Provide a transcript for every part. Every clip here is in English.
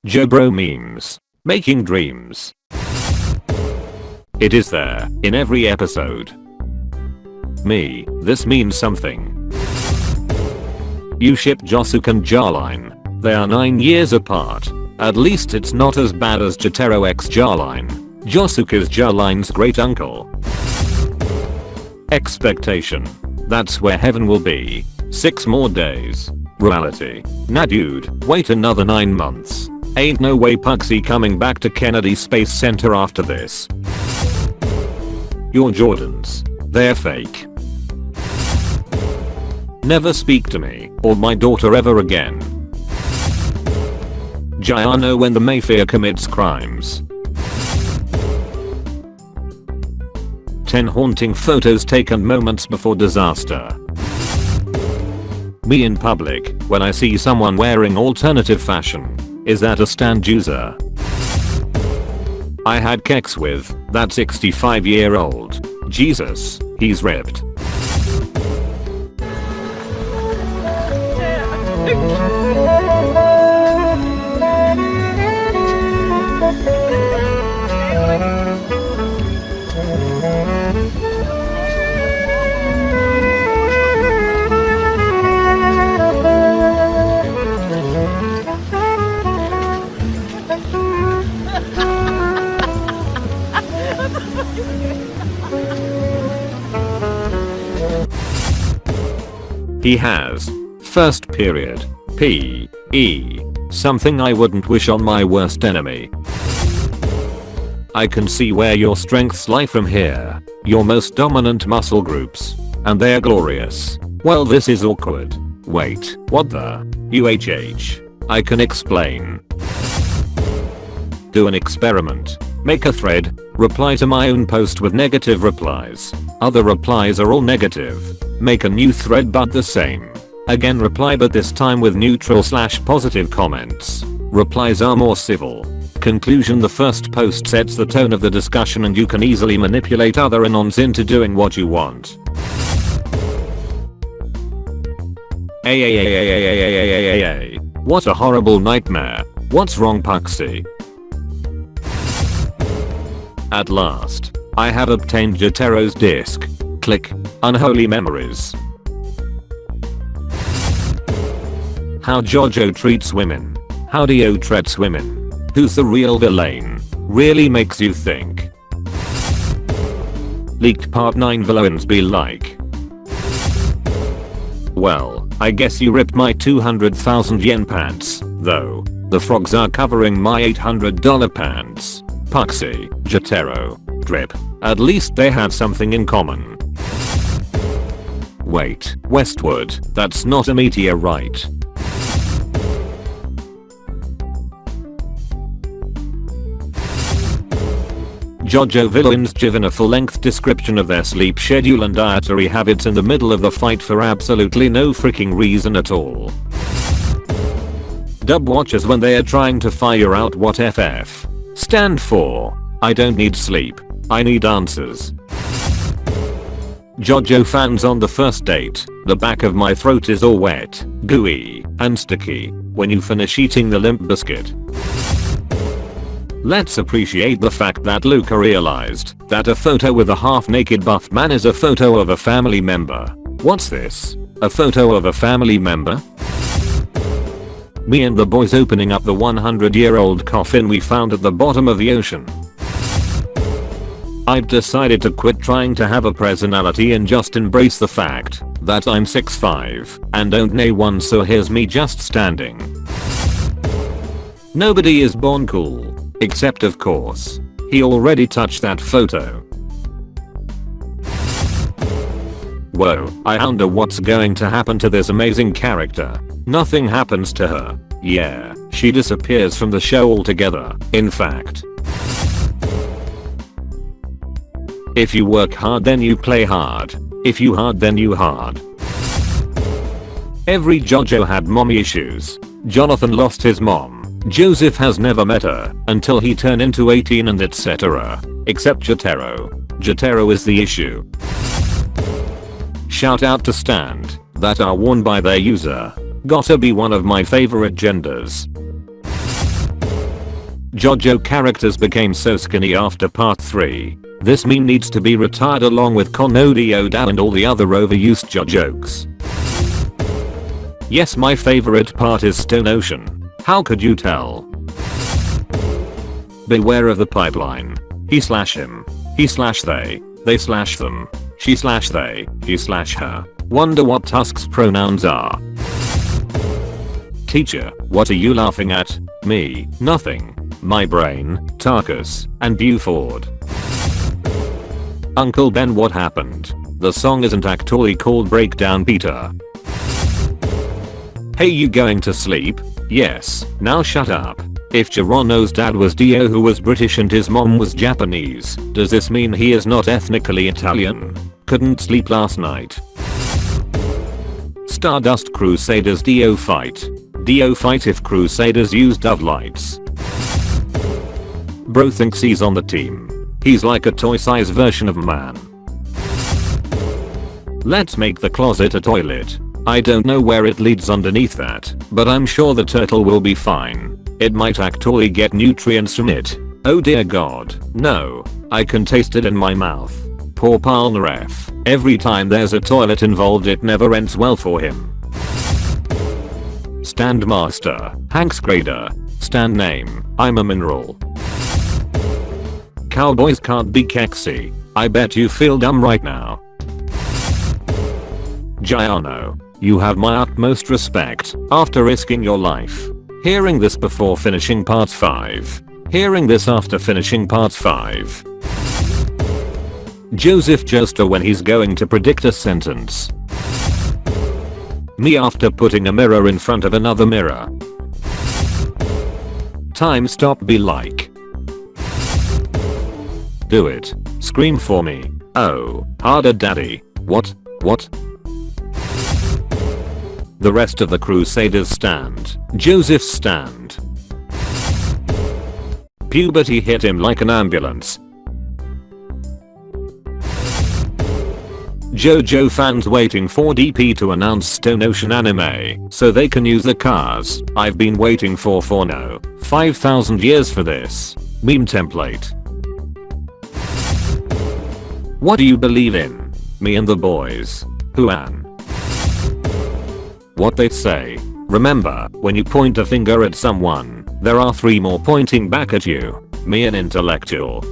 JoBro memes. Making dreams. It is there, in every episode. Me, this means something. You ship Josuke and Jarline. They are 9 years apart. At least it's not as bad as Jotaro x Jarline. Josuke is Jarline's great uncle. Expectation. That's where heaven will be. 6 more days. Reality. Nah dude, wait another 9 months. Ain't no way Puxy coming back to Kennedy Space Center after this. Your Jordans. They're fake. Never speak to me or my daughter ever again. Giano when the Mayfair commits crimes. 10 haunting photos taken moments before disaster. Me in public when I see someone wearing alternative fashion. Is that a stand user? I had keks with that 65-year-old. Jesus, he's ripped. He has. First period. P.E. Something I wouldn't wish on my worst enemy. I can see where your strengths lie from here. Your most dominant muscle groups. And they're glorious. Well, this is awkward. Wait, what the? UHH. I can explain. Do an experiment. Make a thread. Reply to my own post with negative replies. Other replies are all negative. Make a new thread but the same. Again reply but this time with neutral/positive comments. Replies are more civil. Conclusion: the first post sets the tone of the discussion and you can easily manipulate other anons into doing what you want. What a horrible nightmare. What's wrong, Puxy? At last, I have obtained Jotaro's disc. Click. Unholy memories. How JoJo treats women. How Dio treats women. Who's the real villain? Really makes you think. Leaked part 9 villains be like. Well, I guess you ripped my 200,000 yen pants, though. The frogs are covering my $800 pants. Puxy, Jotaro, drip. At least they had something in common. Wait, Westwood, that's not a meteorite. JoJo villains given a full-length description of their sleep schedule and dietary habits in the middle of the fight for absolutely no freaking reason at all. Dub watchers when they are trying to figure out what FF stand for. I don't need sleep. I need answers. JoJo fans on the first date. The back of my throat is all wet, gooey, and sticky when you finish eating the limp biscuit. Let's appreciate the fact that Luca realized that a photo with a half-naked buff man is a photo of a family member. What's this? A photo of a family member? Me and the boys opening up the 100-year-old coffin we found at the bottom of the ocean. I've decided to quit trying to have a personality and just embrace the fact that I'm 6'5" and don't know one, so here's me just standing. Nobody is born cool. Except of course, he already touched that photo. Whoa, I wonder what's going to happen to this amazing character. Nothing happens to her. Yeah, she disappears from the show altogether, in fact. If you work hard then you play hard. If you hard then you hard. Every JoJo had mommy issues. Jonathan lost his mom. Joseph has never met her until he turned into 18 and etc. Except Jotaro. Jotaro is the issue. Shout out to stand that are worn by their user. Gotta be one of my favorite genders. JoJo characters became so skinny after part 3. This meme needs to be retired along with Konodioda and all the other overused jojokes. Yes, my favorite part is Stone Ocean. How could you tell? Beware of the pipeline. He slash him. He slash they slash them. She slash they, he slash her. Wonder what Tusk's pronouns are. Teacher, what are you laughing at? Me, nothing. My brain, Tarkus, and Buford. Uncle Ben, what happened? The song isn't actually called Breakdown Peter. Hey, you going to sleep? Yes, now shut up. If Geronimo's dad was Dio who was British and his mom was Japanese, does this mean he is not ethnically Italian? Couldn't sleep last night. Stardust Crusaders Dio fight. Dio fight if Crusaders use dove lights. Bro thinks he's on the team. He's like a toy-size version of man. Let's make the closet a toilet. I don't know where it leads underneath that, but I'm sure the turtle will be fine. It might actually get nutrients from it. Oh dear god, no. I can taste it in my mouth. Poor Palnaref. Every time there's a toilet involved it never ends well for him. Stand master, Hank's grader. Stand name, I'm a mineral. Cowboys can't be kexy. I bet you feel dumb right now. Giano, you have my utmost respect after risking your life. Hearing this before finishing part 5. Hearing this after finishing part 5. Joseph Joestar when he's going to predict a sentence. Me after putting a mirror in front of another mirror. Time stop be like. Do it. Scream for me. Oh, harder daddy. What? The rest of the Crusaders stand. Joseph's stand. Puberty hit him like an ambulance. JoJo fans waiting for DP to announce Stone Ocean anime so they can use the cars. I've been waiting for no 5,000 years for this. Meme template. What do you believe in? Me and the boys. Huan. What they say. Remember, when you point a finger at someone, there are 3 more pointing back at you. Me an intellectual.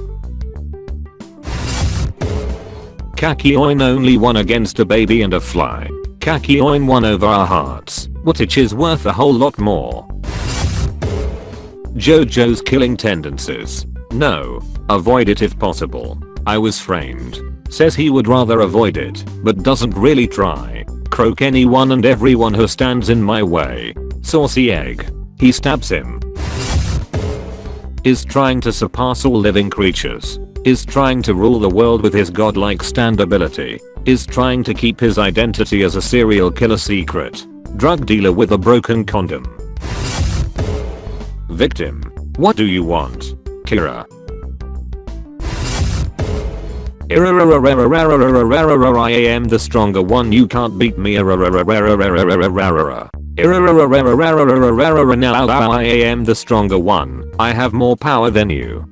Kakyoin only won against a baby and a fly. Kakyoin won over our hearts, which is worth a whole lot more. JoJo's killing tendencies. No. Avoid it if possible. I was framed. Says he would rather avoid it, but doesn't really try. Croak anyone and everyone who stands in my way. Saucy egg. He stabs him. Is trying to surpass all living creatures. Is trying to rule the world with his godlike stand ability. Is trying to keep his identity as a serial killer secret. Drug dealer with a broken condom. Victim. What do you want? Kira. I am the stronger one, you can't beat me. Now I am the stronger one. I have more power than you.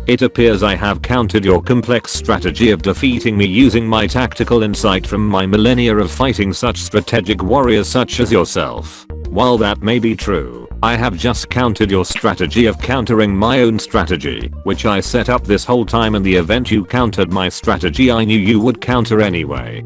It appears I have countered your complex strategy of defeating me using my tactical insight from my millennia of fighting such strategic warriors such as yourself. While that may be true, I have just countered your strategy of countering my own strategy, which I set up this whole time. In the event you countered my strategy, I knew you would counter anyway.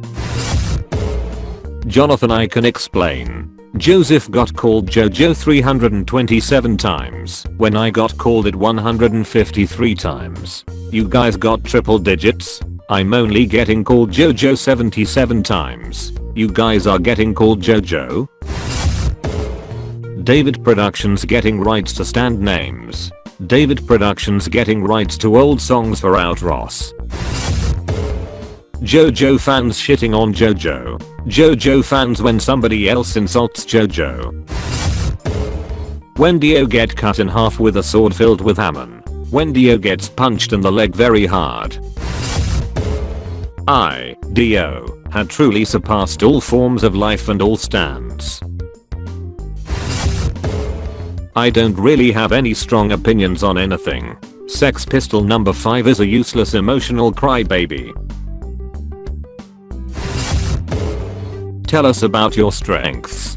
Jonathan, I can explain. Joseph got called JoJo 327 times when I got called it 153 times. You guys got triple digits. I'm only getting called JoJo 77 times. You guys are getting called JoJo. David Productions getting rights to stand names. David Productions getting rights to old songs for Outros. JoJo fans shitting on JoJo. JoJo fans when somebody else insults JoJo. When Dio get cut in half with a sword filled with hamon. When Dio gets punched in the leg very hard. Dio, had truly surpassed all forms of life and all stands. I don't really have any strong opinions on anything. Sex Pistol number 5 is a useless emotional crybaby. Tell us about your strengths.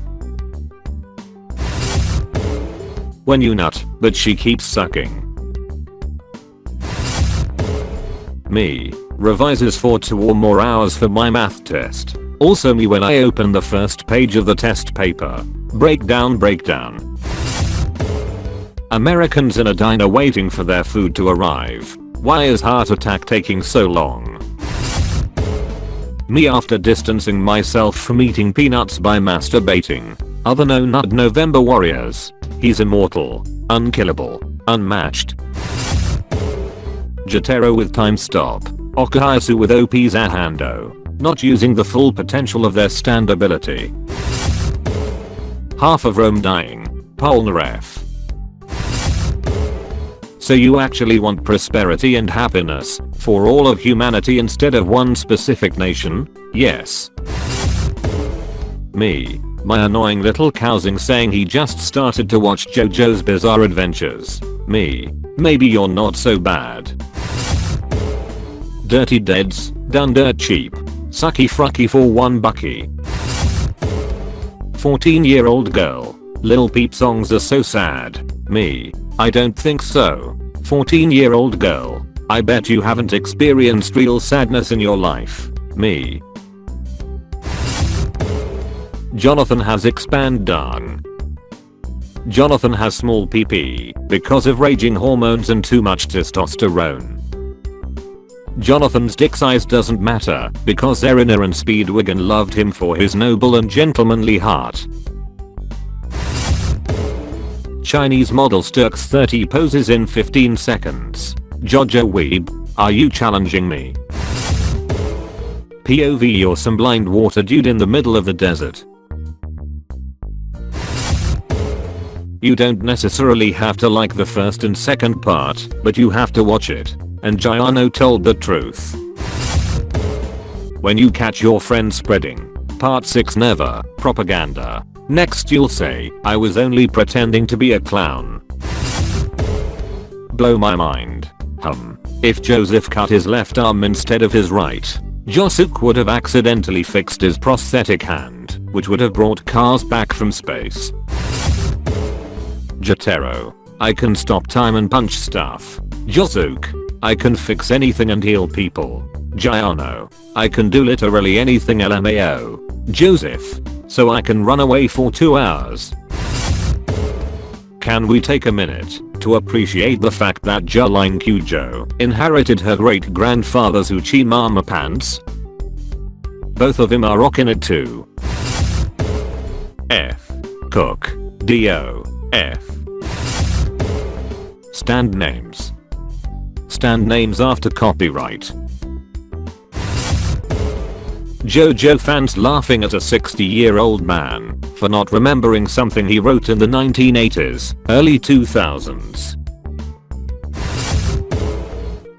When you nut, but she keeps sucking. Me. Revises for 2 or more hours for my math test. Also me when I open the first page of the test paper. Breakdown. Americans in a diner waiting for their food to arrive. Why is heart attack taking so long? Me after distancing myself from eating peanuts by masturbating. Other no nut November Warriors. He's immortal, unkillable, unmatched. Jotaro with time stop. Okayasu with OP's Ahando. Not using the full potential of their stand ability. Half of Rome dying. Polnareff. So you actually want prosperity and happiness for all of humanity instead of one specific nation? Yes. Me. My annoying little cowsing saying he just started to watch JoJo's Bizarre Adventures. Me. Maybe you're not so bad. Dirty Deads, done dirt cheap. Sucky frucky for one bucky. 14-year-old girl. Lil Peep songs are so sad. Me. I don't think so. 14-year-old girl. I bet you haven't experienced real sadness in your life. Me. Jonathan has expand dung. Jonathan has small PP because of raging hormones and too much testosterone. Jonathan's dick size doesn't matter because Erina and Speedwagon loved him for his noble and gentlemanly heart. Chinese model sturks 30 poses in 15 seconds. JoJo weeb, are you challenging me? POV you're some blind water dude in the middle of the desert. You don't necessarily have to like the first and second part, but you have to watch it. And Giano told the truth. When you catch your friend spreading part 6 never propaganda. Next you'll say, I was only pretending to be a clown. Blow my mind. If Joseph cut his left arm instead of his right, Josuke would have accidentally fixed his prosthetic hand, which would have brought cars back from space. Jotaro. I can stop time and punch stuff. Josuke. I can fix anything and heal people. Giano. I can do literally anything LMAO. Joseph. So I can run away for 2 hours. Can we take a minute to appreciate the fact that Jolene Kyujo inherited her great grandfather's Uchi Mama pants? Both of them are rocking it too. F. Cook. D.O. F. Stand names. Stand names after copyright. JoJo fans laughing at a 60-year-old man for not remembering something he wrote in the 1980s, early 2000s.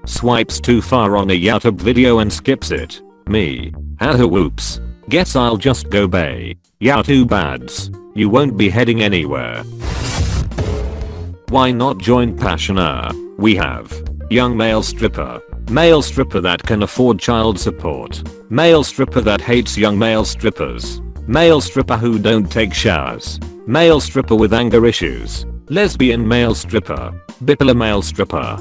Swipes too far on a YouTube video and skips it. Me. Haha whoops. Guess I'll just go bay. Yeah too bads. You won't be heading anywhere. Why not join Passioner? We have young male stripper. Male stripper that can afford child support. Male stripper that hates young male strippers. Male stripper who don't take showers. Male stripper with anger issues. Lesbian male stripper. Bipolar male stripper.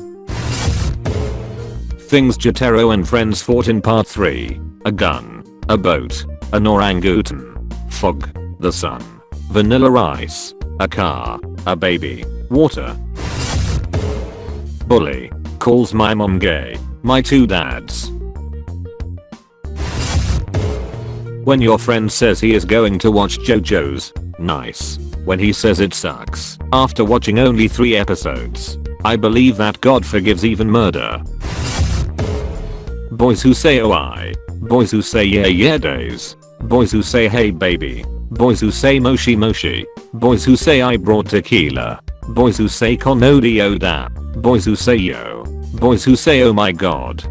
Things Jotaro and friends fought in part 3. A gun. A boat. An orangutan. Fog. The sun. Vanilla ice. A car. A baby. Water. Bully. Calls my mom gay. My 2 dads. When your friend says he is going to watch JoJo's, nice. When he says it sucks, after watching only 3 episodes. I believe that God forgives even murder. Boys who say oh I. Boys who say yeah yeah days. Boys who say hey baby. Boys who say moshi moshi. Boys who say I brought tequila. Boys who say konodio da. Boys who say yo. Boys who say oh my god.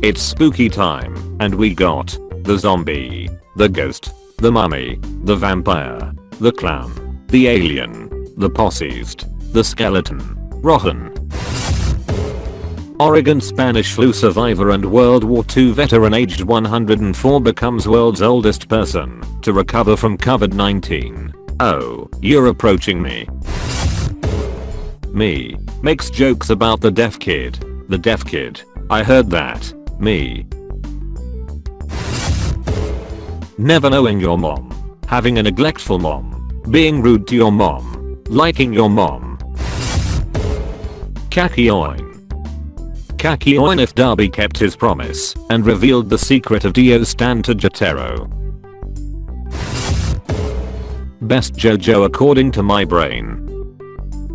It's spooky time, and we got the zombie, the ghost, the mummy, the vampire, the clown, the alien, the possessed, the skeleton, Rohan. Oregon Spanish flu survivor and World War II veteran aged 104 becomes world's oldest person to recover from COVID-19. Oh, you're approaching me. Me. Makes jokes about the deaf kid. The deaf kid. I heard that. Me. Never knowing your mom. Having a neglectful mom. Being rude to your mom. Liking your mom. Kakioin. Kakioin if Darby kept his promise and revealed the secret of Dio's stand to Jotaro. Best JoJo according to my brain.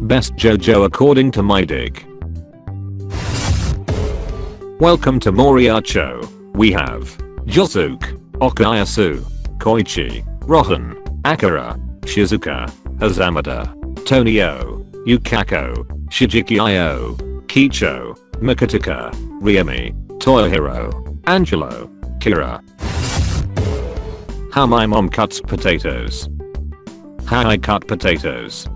Best JoJo according to my dick. Welcome to Moriō-chō. We have Josuke, Okayasu, Koichi, Rohan, Akira, Shizuka, Hazamada, Tonio, Yukako, Shijiki-io, Kicho, Makataka, Riemi, Toyohiro, Angelo, Kira. How my mom cuts potatoes. How I cut potatoes.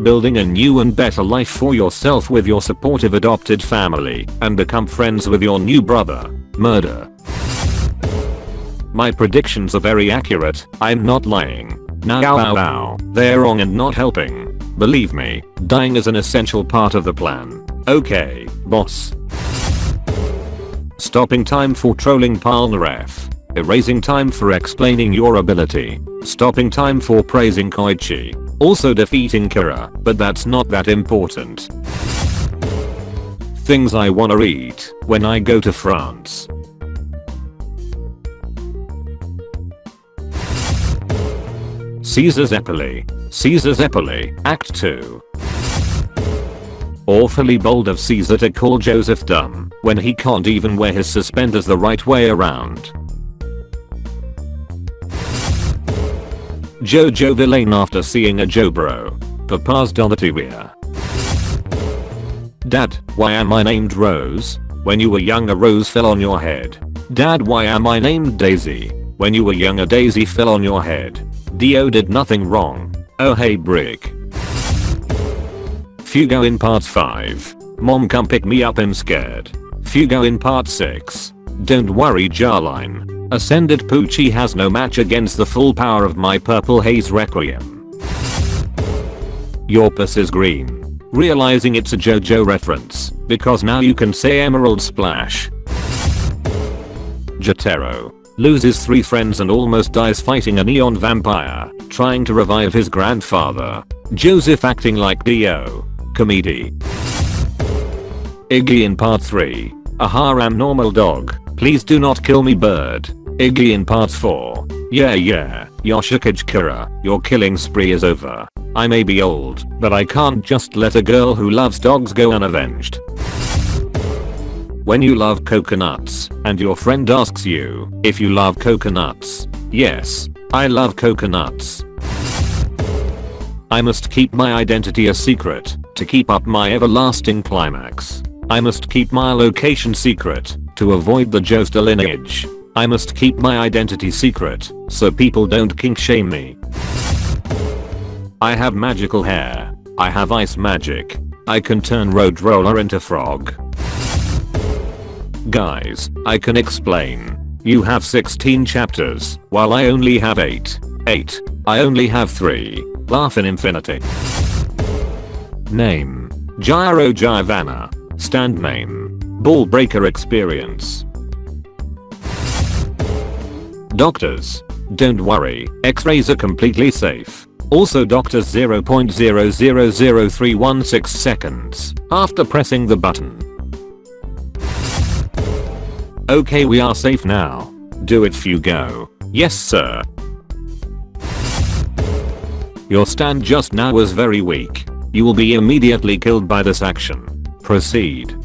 Building a new and better life for yourself with your supportive adopted family and become friends with your new brother. Murder. My predictions are very accurate, I'm not lying. Now they're wrong and not helping. Believe me, dying is an essential part of the plan. Okay, boss. Stopping time for trolling Palnaref. Erasing time for explaining your ability. Stopping time for praising Koichi. Also defeating Kira, but that's not that important. Things I wanna eat when I go to France. Caesar Zeppeli. Caesar Zeppeli, Act 2. Awfully bold of Caesar to call Joseph dumb when he can't even wear his suspenders the right way around. JoJo villain after seeing a JoBro. Papa's on the TV. Dad, why am I named Rose? When you were young a rose fell on your head. Dad, why am I named Daisy? When you were young a daisy fell on your head. Dio did nothing wrong. Oh hey Brick. Fugo in part 5. Mom come pick me up I'm scared. Fugo in part 6. Don't worry Jarline. Ascended Poochie has no match against the full power of my Purple Haze Requiem. Your puss is green. Realizing it's a JoJo reference because now you can say Emerald Splash. Jotaro. Loses 3 friends and almost dies fighting a neon vampire, trying to revive his grandfather. Joseph acting like Dio. Comedy. Iggy in part 3. Aha I'm normal dog, please do not kill me bird. Iggy in part 4. Yeah Yoshikage Kira, your killing spree is over. I may be old, but I can't just let a girl who loves dogs go unavenged. When you love coconuts, and your friend asks you if you love coconuts. Yes, I love coconuts. I must keep my identity a secret to keep up my everlasting climax. I must keep my location secret to avoid the Joestar lineage. I must keep my identity secret so people don't kink shame me. I have magical hair. I have ice magic. I can turn Roadroller into frog. Guys, I can explain. You have 16 chapters, while I only have 8. I only have 3. Laugh in infinity. Name. Gyro Giovanna. Stand name. Ball breaker experience. Doctors. Don't worry, x-rays are completely safe. Also doctors 0.000316 seconds after pressing the button. Okay, we are safe now. Do it Fugo. Yes sir. Your stand just now was very weak. You will be immediately killed by this action. Proceed.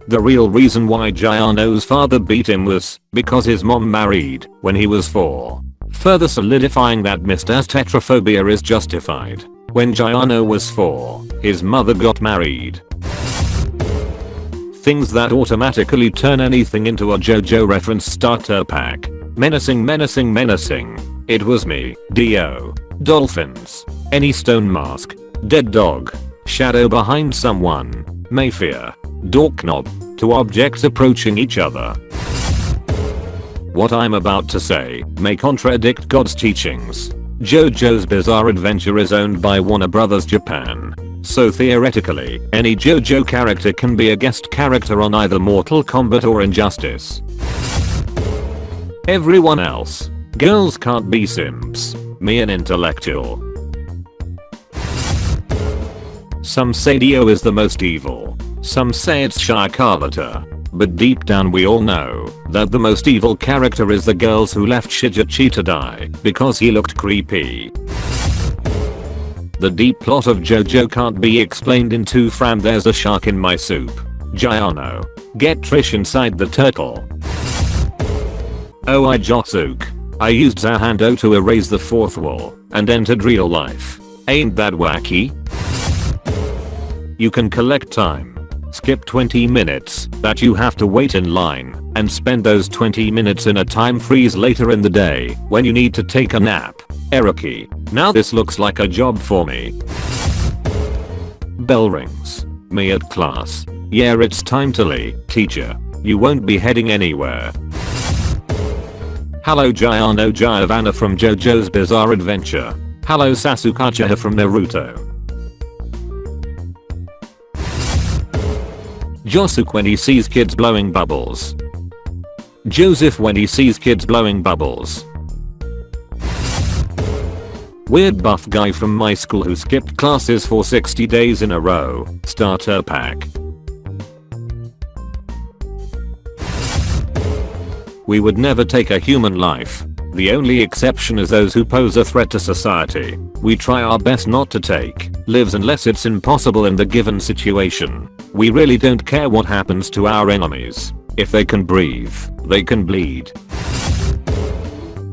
The real reason why Giano's father beat him was because his mom married when he was 4. Further solidifying that Mr. Tetraphobia is justified. When Giano was 4, his mother got married. Things that automatically turn anything into a JoJo reference starter pack. Menacing, menacing, menacing. It was me. Dio. Dolphins. Any stone mask. Dead dog. Shadow behind someone. Mayfair. Doorknob. Two objects approaching each other. What I'm about to say may contradict God's teachings. JoJo's Bizarre Adventure is owned by Warner Bros. Japan. So theoretically, any JoJo character can be a guest character on either Mortal Kombat or Injustice. Everyone else. Girls can't be simps. Me an intellectual. Some say Dio is the most evil. Some say it's Shikarlata. But deep down we all know that the most evil character is the girls who left Shigechi to die because he looked creepy. The deep plot of JoJo can't be explained in 2 fram. There's a shark in my soup. Giano. Get Trish inside the turtle. Oh, I Jotsuke. I used Zahando to erase the 4th wall and entered real life. Ain't that wacky? You can collect time. Skip 20 minutes that you have to wait in line and spend those 20 minutes in a time freeze later in the day when you need to take a nap. Error key. Now this looks like a job for me. Bell rings. Me at class. Yeah, it's time to leave. Teacher. You won't be heading anywhere. Hello Giano Giovanna from JoJo's Bizarre Adventure. Hello Sasuke from Naruto. Josuke when he sees kids blowing bubbles. Joseph when he sees kids blowing bubbles. Weird buff guy from my school who skipped classes for 60 days in a row. Starter pack. We would never take a human life. The only exception is those who pose a threat to society. We try our best not to take lives unless it's impossible in the given situation. We really don't care what happens to our enemies. If they can breathe, they can bleed.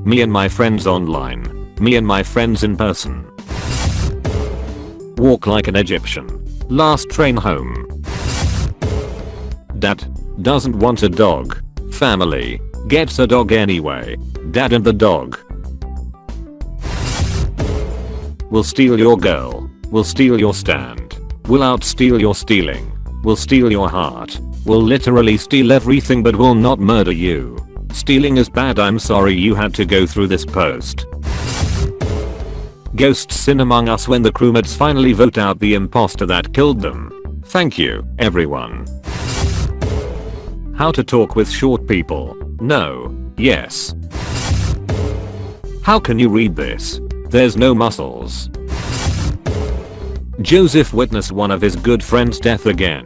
Me and my friends online. Me and my friends in person. Walk like an Egyptian. Last train home. Dad doesn't want a dog. Family gets a dog anyway. Dad and the dog. We'll steal your girl. We'll steal your stand. We'll outsteal your stealing. We'll steal your heart. We'll literally steal everything but we'll not murder you. Stealing is bad. I'm sorry you had to go through this post. Ghosts sin among us when the crewmates finally vote out the imposter that killed them. Thank you, everyone. How to talk with short people. No. Yes. How can you read this? There's no muscles. Joseph witnessed one of his good friends' death again.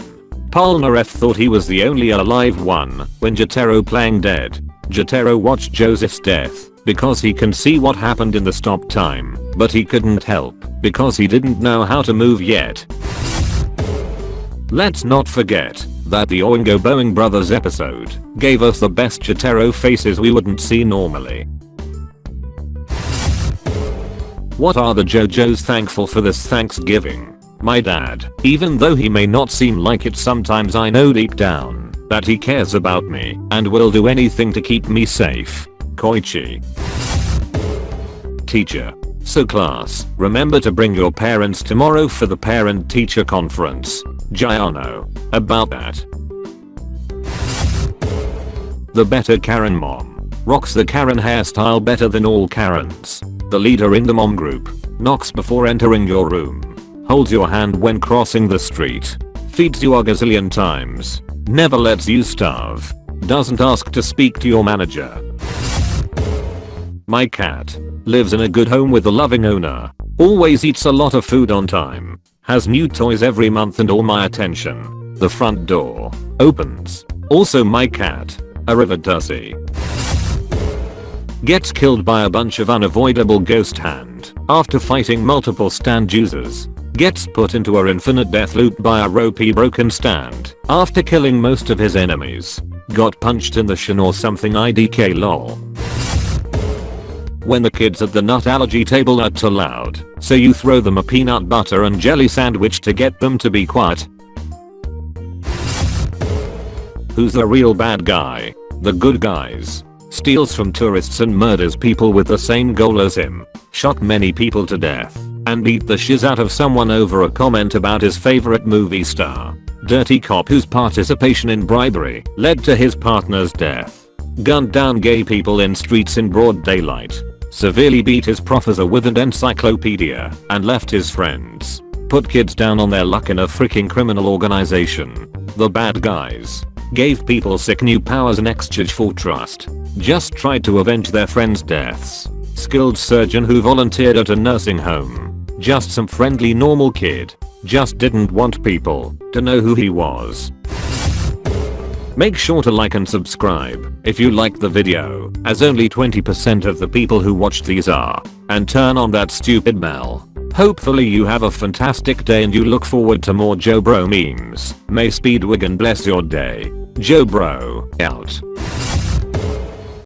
Polnareff thought he was the only alive one when Jotaro playing dead. Jotaro watched Joseph's death because he can see what happened in the stop time, but he couldn't help because he didn't know how to move yet. Let's not forget that the Oingo Boing Brothers episode gave us the best Jotaro faces we wouldn't see normally. What are the JoJos thankful for this Thanksgiving? My dad. Even though he may not seem like it sometimes, I know deep down that he cares about me and will do anything to keep me safe. Koichi. Teacher. So class, remember to bring your parents tomorrow for the parent-teacher conference. Giano. About that. The better Karen mom. Rocks the Karen hairstyle better than all Karens. The leader in the mom group. Knocks before entering your room. Holds your hand when crossing the street. Feeds you a gazillion times. Never lets you starve. Doesn't ask to speak to your manager. My cat. Lives in a good home with a loving owner. Always eats a lot of food on time. Has new toys every month and all my attention. The front door opens. Also my cat. A river tussie. Gets killed by a bunch of unavoidable ghost hand after fighting multiple stand users. Gets put into an infinite death loop by a ropey broken stand after killing most of his enemies. Got punched in the shin or something IDK lol. When the kids at the nut allergy table are too loud, so you throw them a peanut butter and jelly sandwich to get them to be quiet. Who's the real bad guy? The good guys. steals from tourists and murders people with the same goal as him, shot many people to death, and beat the shiz out of someone over a comment about his favorite movie star. Dirty cop whose participation in bribery led to his partner's death. Gunned down gay people in streets in broad daylight. Severely beat his professor with an encyclopedia and left his friends. Put kids down on their luck in a freaking criminal organization. The bad guys. Gave people sick new powers in exchange for trust. Just tried to avenge their friends' deaths. Skilled surgeon who volunteered at a nursing home. Just some friendly normal kid. Just didn't want people to know who he was. Make sure to like and subscribe if you liked the video, as only 20% of the people who watched these are, and turn on that stupid bell. Hopefully you have a fantastic day and you look forward to more JoBro memes. May Speedwagon bless your day. JoBro out.